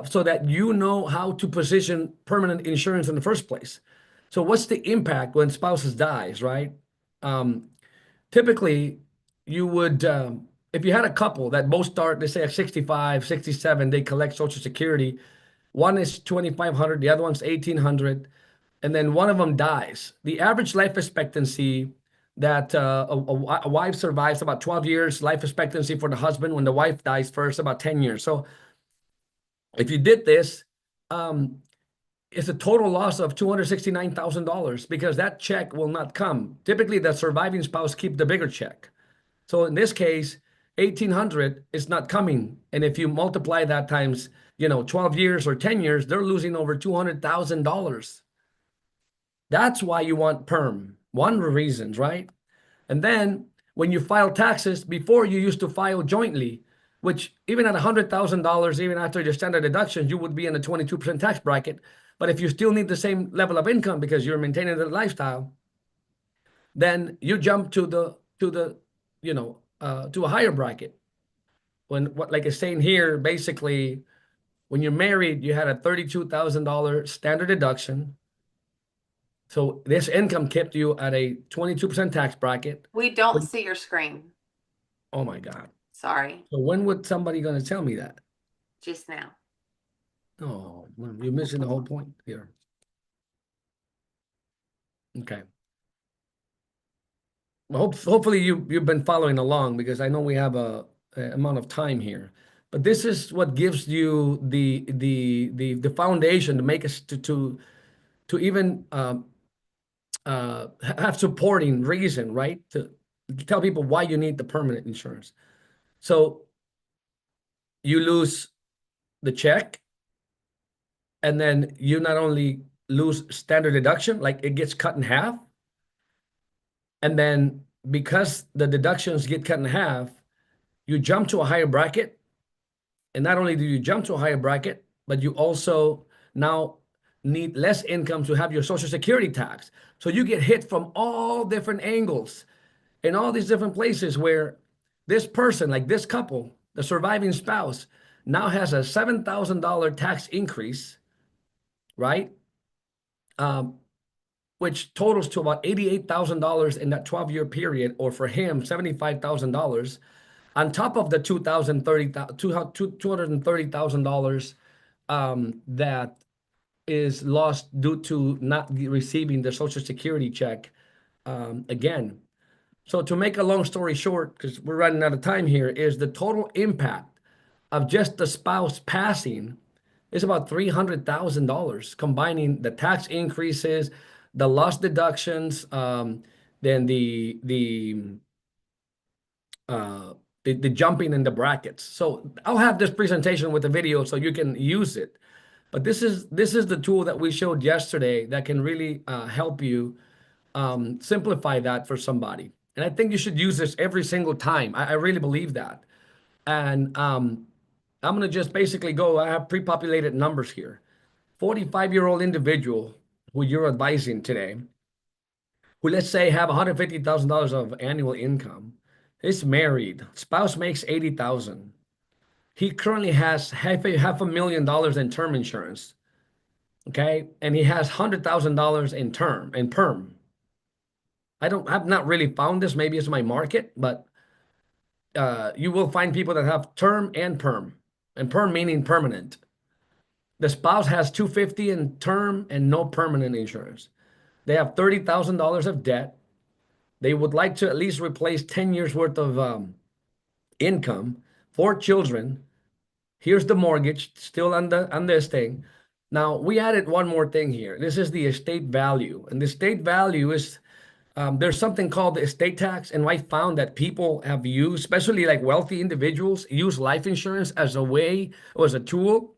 so that you know how to position permanent insurance in the first place. So what's the impact when spouses dies, right? Typically, you would, if you had a couple that both start, they say at 65, 67, they collect Social Security. One is 2,500, the other one's 1,800, and then one of them dies. The average life expectancy that a wife survives about 12 years, life expectancy for the husband when the wife dies first, about 10 years. So if you did this, it's a total loss of $269,000 because that check will not come. Typically, the surviving spouse keep the bigger check. So in this case, 1,800 is not coming. And if you multiply that times, 12 years or 10 years, they're losing over $200,000. That's why you want perm. One of the reasons, right? And then when you file taxes, before you used to file jointly, which even at $100,000, even after your standard deductions, you would be in the 22% tax bracket. But if you still need the same level of income because you're maintaining the lifestyle, then you jump to a higher bracket. Like it's saying here, basically, when you're married, you had a $32,000 standard deduction. So this income kept you at a 22% tax bracket. We don't see your screen. Oh my God. Sorry, So when would somebody gonna tell me that? just now. Oh, well, you're missing the whole point here. Okay. Well, hopefully you've been following along because I know we have a amount of time here. But this is what gives you the foundation to make us to even have supporting reason, right? To tell people why you need the permanent insurance. So you lose the check, and then you not only lose standard deduction, like it gets cut in half, and then because the deductions get cut in half, you jump to a higher bracket. And not only do you jump to a higher bracket, but you also now need less income to have your Social Security tax. So you get hit from all different angles in all these different places where this person, like this couple, the surviving spouse, now has a $7,000 tax increase, right? Which totals to about $88,000 in that 12-year period, or for him, $75,000, on top of the $230,000 that is lost due to not receiving the Social Security check again. So to make a long story short, because we're running out of time here, is the total impact of just the spouse passing is about $300,000, combining the tax increases, the loss deductions, then the jumping in the brackets. So I'll have this presentation with the video so you can use it. But this is the tool that we showed yesterday that can really help you simplify that for somebody. And I think you should use this every single time. I really believe that. And I'm going to just basically go, I have pre-populated numbers here. 45-year-old individual who you're advising today, who let's say have $150,000 of annual income, is married, spouse makes $80,000. He currently has half a million dollars in term insurance. Okay, and he has $100,000 in perm. I've not really found this. Maybe it's my market, but you will find people that have term and perm meaning permanent. The spouse has 250 in term and no permanent insurance. They have $30,000 of debt. They would like to at least replace 10 years worth of income, 4 children. Here's the mortgage still on this thing. Now we added one more thing here. This is the estate value, and the estate value is there's something called the estate tax, and I found that people have used, especially like wealthy individuals, use life insurance as a way or as a tool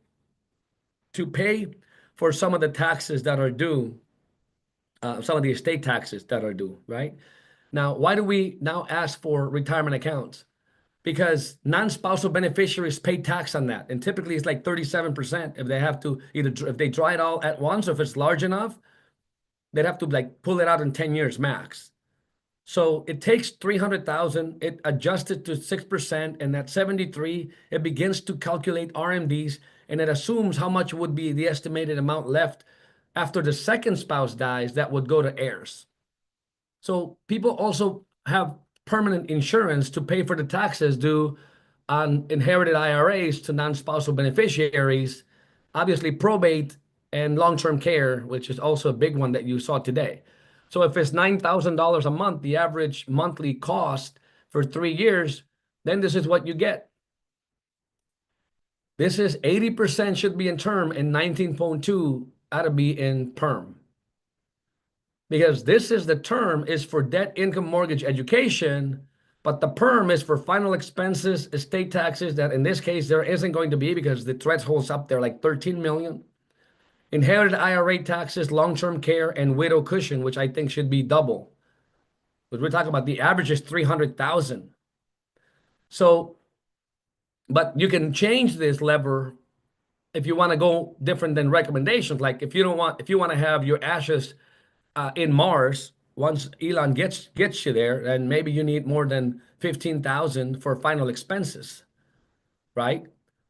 to pay for some of the taxes that are due, some of the estate taxes that are due, right? Now, why do we now ask for retirement accounts? Because non-spousal beneficiaries pay tax on that. And typically it's like 37% if they have to either, if they draw it all at once, or if it's large enough, they'd have to like pull it out in 10 years max. So it takes 300,000, it adjusts it to 6%, and at 73, it begins to calculate RMDs, and it assumes how much would be the estimated amount left after the second spouse dies that would go to heirs. So people also have permanent insurance to pay for the taxes due on inherited IRAs to non-spousal beneficiaries, obviously probate and long-term care, which is also a big one that you saw today. So if it's $9,000 a month, the average monthly cost for 3 years, then this is what you get. This is 80% should be in term and 19.2 ought to be in perm. Because this is the term is for debt, income, mortgage, education, but the perm is for final expenses, estate taxes, that in this case there isn't going to be because the threshold's up there like 13 million. Inherited IRA taxes, long-term care, and widow cushion, which I think should be double. But we're talking about the average is 300,000. So, but you can change this lever if you want to go different than recommendations. Like if you want to have your ashes in Mars, once Elon gets you there, and maybe you need more than 15,000 for final expenses, right?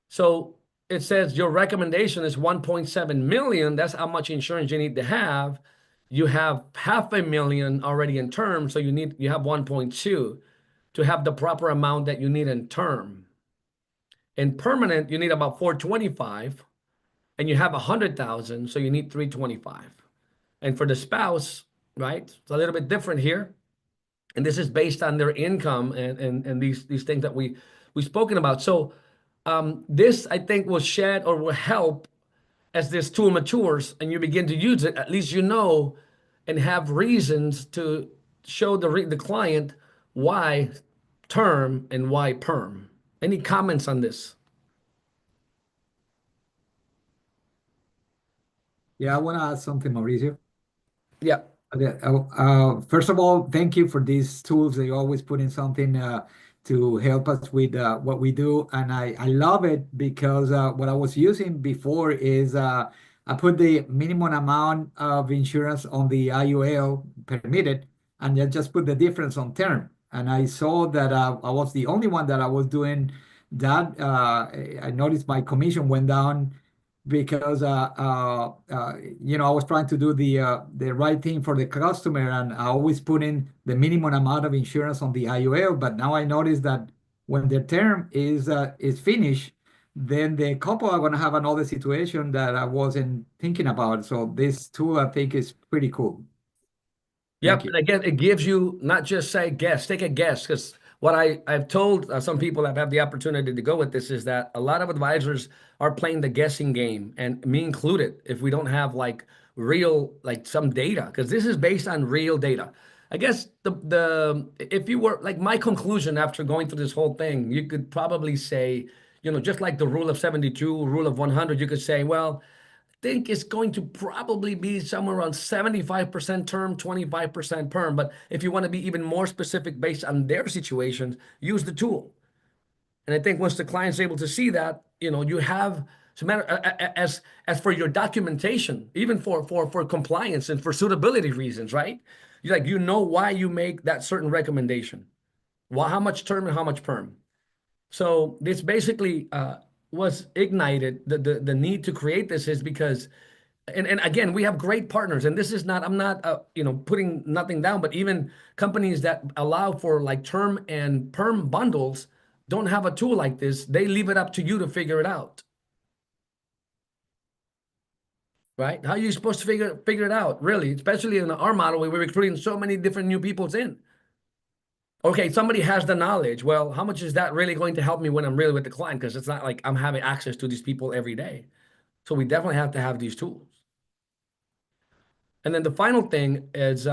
So it says your recommendation is 1.7 million. That's how much insurance you need to have. You have 500,000 already in term, so you have 1.2 to have the proper amount that you need in term. In permanent, you need about 425, and you have 100,000, so you need 325. And for the spouse, right, it's a little bit different here. And this is based on their income and these things that we've spoken about. So this, I think, will shed or will help as this tool matures and you begin to use it. At least you know and have reasons to show the client why term and why perm. Any comments on this? Yeah, I want to add something, Mauricio. Yeah. Okay. First of all, thank you for these tools. They always put in something to help us with what we do. And I love it because what I was using before is I put the minimum amount of insurance on the IUL permitted, and then just put the difference on term. And I saw that I was the only one that I was doing that. I noticed my commission went down because I was trying to do the right thing for the customer, and I always put in the minimum amount of insurance on the IUL. But now I notice that when the term is finished, then the couple are going to have another situation that I wasn't thinking about. So this tool, I think, is pretty cool. Yep. And again, it gives you not just say guess, take a guess, because what I've told some people that have the opportunity to go with this is that a lot of advisors are playing the guessing game, and me included, if we don't have like real, like some data, because this is based on real data. I guess if you were like my conclusion after going through this whole thing, you could probably say, just like the rule of 72, rule of 100, you could say, well, think it's going to probably be somewhere around 75% term, 25% perm. But if you want to be even more specific based on their situations, use the tool. And I think once the client's able to see that, you have, as for your documentation, even for compliance and for suitability reasons, right? You know why you make that certain recommendation. Well, how much term and how much perm. So this basically was ignited. The need to create this is because, and again, we have great partners, and this is not, I'm not putting nothing down, but even companies that allow for like term and perm bundles don't have a tool like this. They leave it up to you to figure it out. right? How are you supposed to figure it out, really? Especially in our model where we're recruiting so many different new peoples in. Okay, somebody has the knowledge. Well, how much is that really going to help me when I'm really with the client? Because it's not like I'm having access to these people every day. So we definitely have to have these tools. And then the final thing is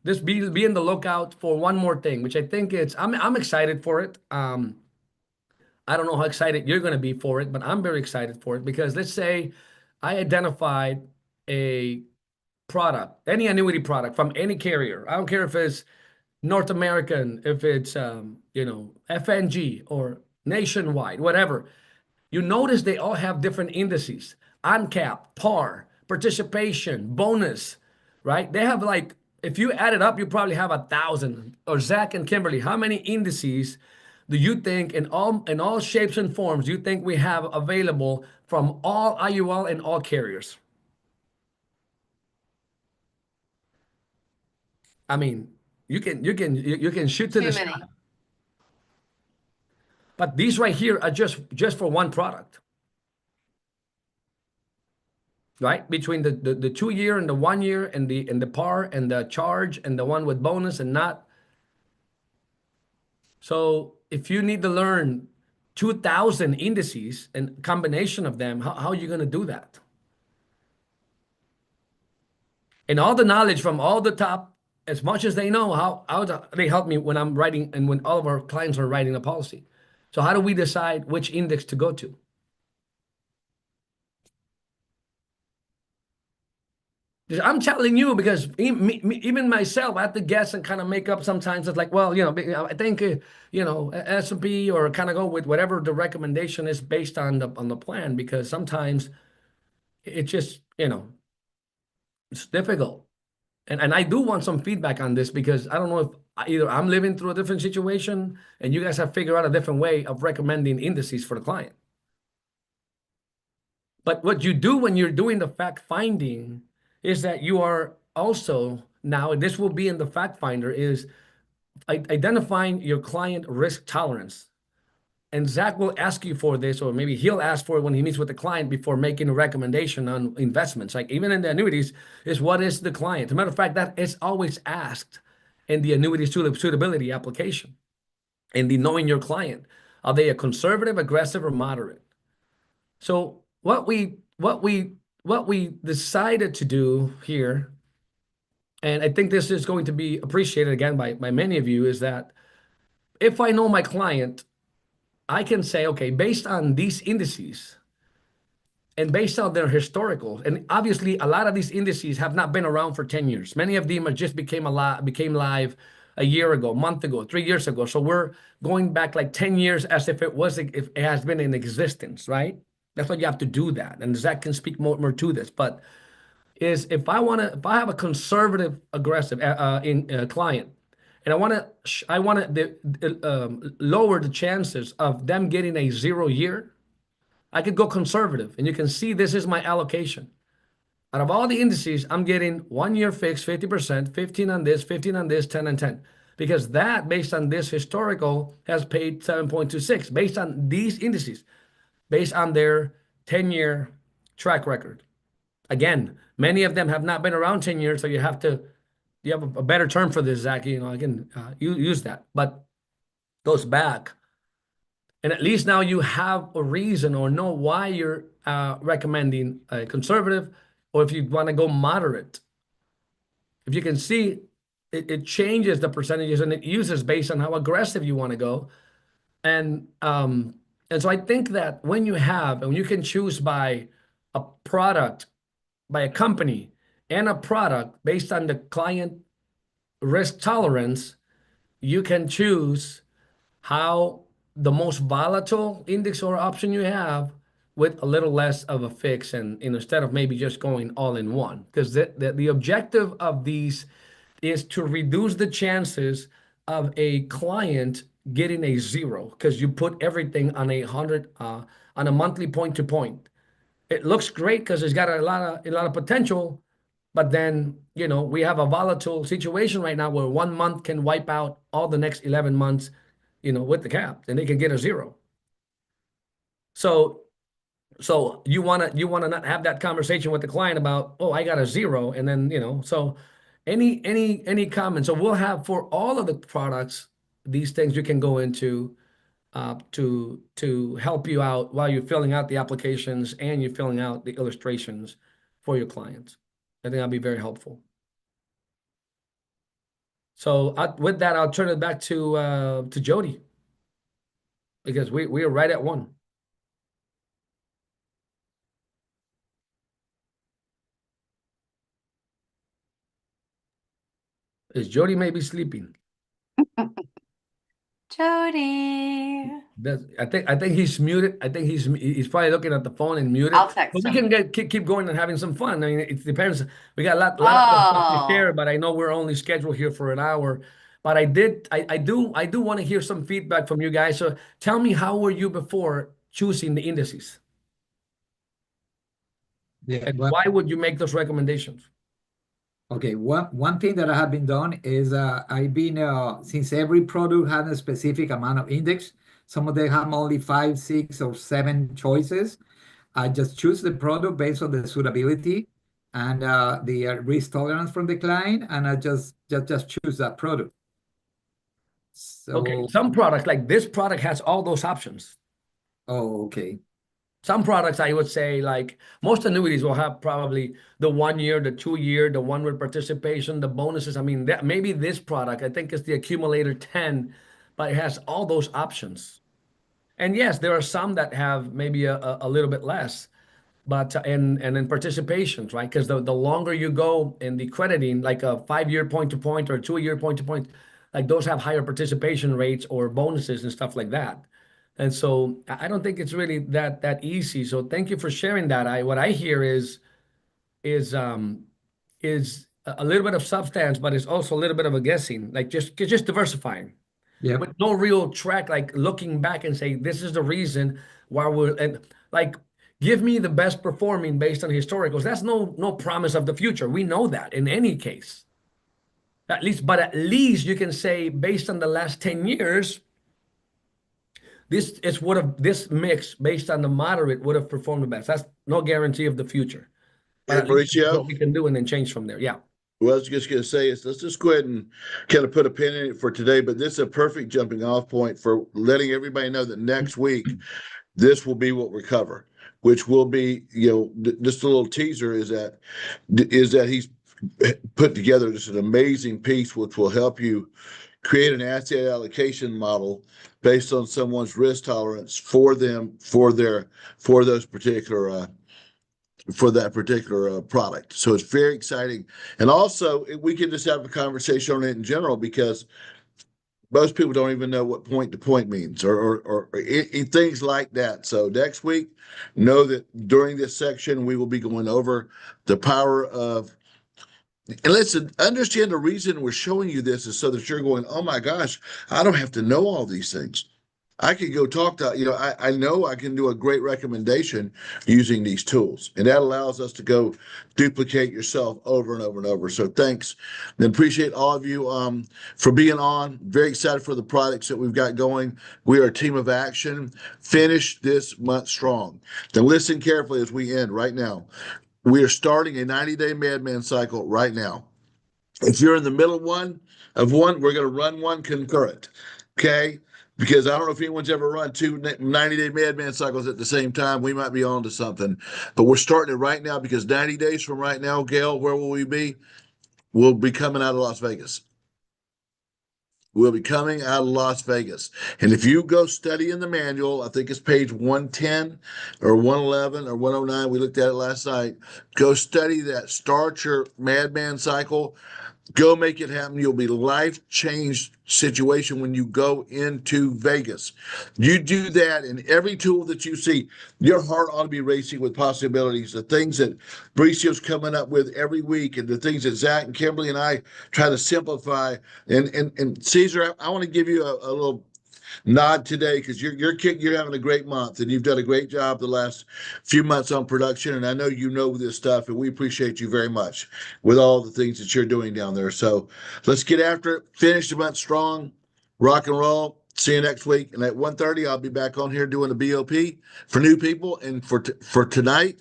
this be in the lookout for one more thing, which I think I'm excited for it. I don't know how excited you're going to be for it, but I'm very excited for it because let's say I identified a product, any annuity product from any carrier. I don't care if it's North American, if it's FNG or nationwide, whatever. You notice they all have different indices: on-cap, par, participation, bonus, right? They have like, if you add it up, you probably have 1,000. Or Zach and Kimberly, how many indices do you think in all shapes and forms you think we have available from all IUL and all carriers? I mean, you can shoot to Too the many. sky. But these right here are just for one product. Right? Between the 2 year and the 1 year and the par and the charge and the one with bonus and not. So if you need to learn 2,000 indices and combination of them, how are you going to do that? And all the knowledge from all the top, as much as they know, how they help me when I'm writing and when all of our clients are writing a policy. So how do we decide which index to go to? I'm telling you because even myself, I have to guess and kind of make up sometimes. It's like, well, I think, S&P or kind of go with whatever the recommendation is based on the plan, because sometimes it just, it's difficult. And I do want some feedback on this because I don't know if either I'm living through a different situation and you guys have figured out a different way of recommending indices for the client. But what you do when you're doing the fact finding is that you are also now, and this will be in the fact finder, is identifying your client risk tolerance. And Zach will ask you for this, or maybe he'll ask for it when he meets with the client before making a recommendation on investments. Like even in the annuities, is what is the client? As a matter of fact, that is always asked in the annuity suitability application. And the knowing your client, are they a conservative, aggressive, or moderate? So what we decided to do here, and I think this is going to be appreciated again by many of you, is that if I know my client, I can say, okay, based on these indices and based on their historical, and obviously a lot of these indices have not been around for 10 years. Many of them just became live a year ago, a month ago, 3 years ago. So we're going back like 10 years as if it has been in existence, right? That's why you have to do that. And Zach can speak more to this, but if I have a conservative, aggressive client, and I want to lower the chances of them getting a 0 year, I could go conservative, and you can see this is my allocation. Out of all the indices, I'm getting 1 year fixed 50%, 15 on this, 15 on this, 10 and 10. Because that, based on this historical, has paid 7.26 based on these indices, based on their 10-year track record. Again, many of them have not been around 10 years, so you have a better term for this, Zach. I can use that, but goes back. And at least now you have a reason or know why you're recommending a conservative, or if you want to go moderate. If you can see, it changes the percentages and it uses based on how aggressive you want to go. And so I think that when you can choose by a product, by a company, and a product based on the client risk tolerance, you can choose how the most volatile index or option you have with a little less of a fix, and instead of maybe just going all in one. Because the objective of these is to reduce the chances of a client getting a 0, because you put everything on 100 on a monthly point to point. It looks great because it's got a lot of potential, but then we have a volatile situation right now where 1 month can wipe out all the next 11 months, with the cap, and they can get a 0. So So you want to not have that conversation with the client about, oh, I got a 0, and then, so any comments. So we'll have for all of the products these things you can go into to help you out while you're filling out the applications and you're filling out the illustrations for your clients. I think that'll be very helpful. So with that, I'll turn it back to Jody, because we are right at 1. Is Jody maybe sleeping? Jody. I think he's muted. I think he's probably looking at the phone and muted. I'll text But we him. can keep going and having some fun. I mean, it depends. We got a lot of stuff to share, but I know we're only scheduled here for an hour. But I do want to hear some feedback from you guys. So tell me, how were you before choosing the indices? Yeah. And Well, why would you make those recommendations? okay, one thing that I have been done is I've been since every product has a specific amount of index, some of them have only 5, 6, or 7 choices. I just choose the product based on the suitability and the risk tolerance from the client, and I just choose that product. Okay, So, some products, like this product, has all those options. oh, okay. Some products, I would say, like most annuities will have probably the 1 year, the 2 year, the one with participation, the bonuses. I mean, maybe this product, I think, is the accumulator 10, but it has all those options. And yes, there are some that have maybe a little bit less, but and in participations, right? Because the longer you go in the crediting, like a 5-year point to point or a 2-year point to point, like those have higher participation rates or bonuses and stuff like that. And so I don't think it's really that easy. So thank you for sharing that. What I hear is a little bit of substance, but it's also a little bit of a guessing, like just diversifying. Yeah. With no real track, like looking back and say, this is the reason why and like, give me the best performing based on historicals. That's no promise of the future. We know that in any case. At least you can say, based on the last 10 years, this mix based on the moderate would have performed the best. That's no guarantee of the future. But Hey, at least that's Mauricio, what we can do and then change from there. Yeah. what I was just going to say is let's just go ahead and kind of put a pin in it for today, but this is a perfect jumping off point for letting everybody know that next week, this will be what we cover, which will be, just a little teaser is that he's put together just an amazing piece, which will help you create an asset allocation model based on someone's risk tolerance for them, for that particular product. So it's very exciting. And also we can just have a conversation on it in general, because most people don't even know what point to point means or things like that. So next week, know that during this section, we will be going over the power of, and listen, understand the reason we're showing you this is so that you're going, oh my gosh, I don't have to know all these things. I can go talk to, I know I can do a great recommendation using these tools, and that allows us to go duplicate yourself over and over and over. So thanks, and appreciate all of you for being on. Very excited for the products that we've got going. We are a team of action. Finish this month strong. Then listen carefully as we end right now. We are starting a 90-day Madman cycle right now. If you're in the middle of one, we're going to run one concurrent, okay? Because I don't know if anyone's ever run 2 90-day Madman cycles at the same time. We might be on to something. But we're starting it right now, because 90 days from right now, Gail, where will we be? We'll be coming out of Las Vegas. We'll be coming out of Las Vegas. And if you go study in the manual, I think it's page 110 or 111 or 109. We looked at it last night. Go study that. Start your Madman cycle. Go make it happen. You'll be life-changed situation when you go into Vegas. You do that, and every tool that you see, your heart ought to be racing with possibilities. The things that Mauricio's coming up with every week, and the things that Zach and Kimberly and I try to simplify. And Caesar, I want to give you a little nod today, because you're having a great month, and you've done a great job the last few months on production, and I know you know this stuff, and we appreciate you very much with all the things that you're doing down there. So let's get after it, finish the month strong, rock and roll. See you next week. And at 1:30, I'll be back on here doing the BOP for new people. And for tonight,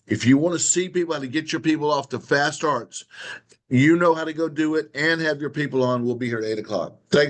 if you want to see people how to get your people off to fast starts, you know how to go do it and have your people on. We'll be here at 8 o'clock. Thanks.